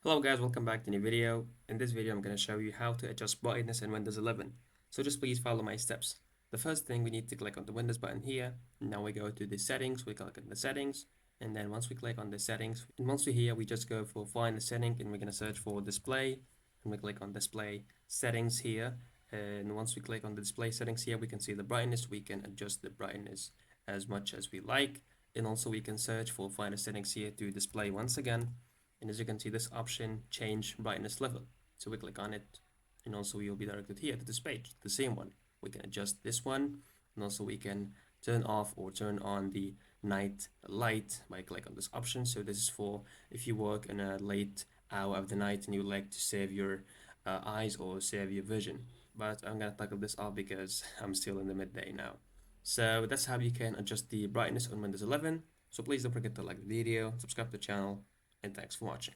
Hello guys, welcome back to a new video. In this video, I'm going to show you how to adjust brightness in Windows 11. So just please follow my steps. The first thing, we need to click on the Windows button here. Now we go to the settings, we click on the settings. And then once we click on the settings, and once we're here, we just go for find the setting and we're going to search for display. And we click on display settings here. And once we click on the display settings here, we can see the brightness. We can adjust the brightness as much as we like. And also we can search for find the settings here to display once again. And as you can see, this option change brightness level. So we click on it, and also we will be directed here to this page, the same one. We can adjust this one, and also we can turn off or turn on the night light by click on this option. So this is for if you work in a late hour of the night and you like to save your eyes or save your vision. But I'm gonna toggle this off because I'm still in the midday now. So that's how you can adjust the brightness on Windows 11. So please don't forget to like the video, subscribe to the channel, and thanks for watching.